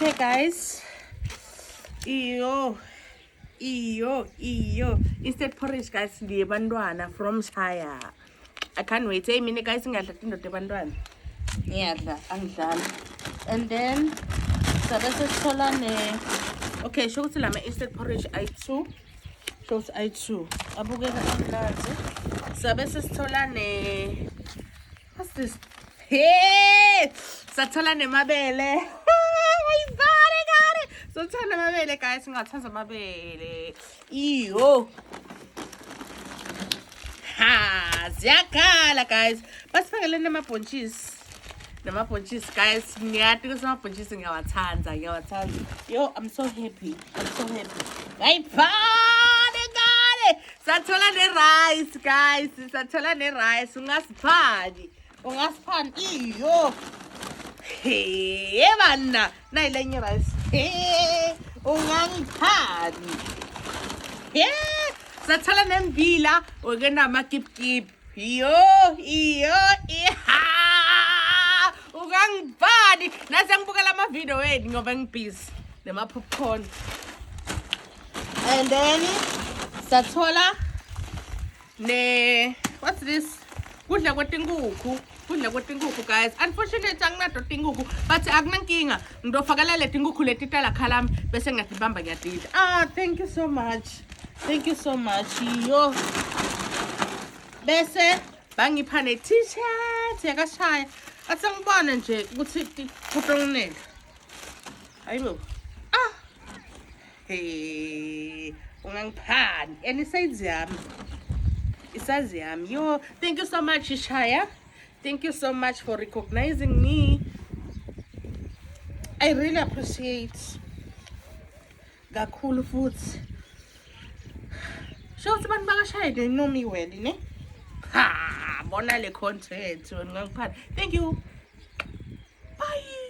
Okay, guys. Iyo. Instant porridge, guys. Ndiyebantwana from Chaya. I can't wait. Hey, mina guys, ngadla tindoda ebantwana. Ngiyadla, angidlali. And then sabe sesithola okay, show ukuthi lama instant porridge i2. Show ukuthi i2. Abukeka amnandi. Sabe sesithola what's this? Hey! Sathola nemabele. So tell amabele, guys, ngingathanza amabele. Iyo. Ha, ziyakhala, guys. Basifakele namabhontshisi. Namabhontshisi, guys. Ngiyati ukuthi amabhontshisi ngiyawathanza. Yo, I'm so happy. Ngayiphala, ngale. Sathola rice, guys. Sathola rice. Ungasiphani. Iyo. Hey, bana. Nayilenye rice. Hey, ungangiphani. Yeah, sathola nembila ogena amakipkip. Iyo, iha. Ungangibhani. Nasi ngibukela ama video wethu ngoba ngibusy nema popcorn. And then sathola what's this? Kudla kwetinkuku, guys. Unfortunately anginato tinkuku, but akunankinga. Ngidofakela le tinkuku letitala khalami bese ngiyadibamba ngiyadida. Thank you so much. Yo. Bese bangipha ne t-shirt yakashaya. Athi ngibone nje ukuthi kutonginela. Hayibo. Hey, ungangiphani. And isize yami. Yo, thank you so much, Shaya. Thank you so much for recognizing me. I really appreciate kakhulu futhi. Show abantu bakashaya they know me well, ne? Ha, bona le content. Thank you. Bye.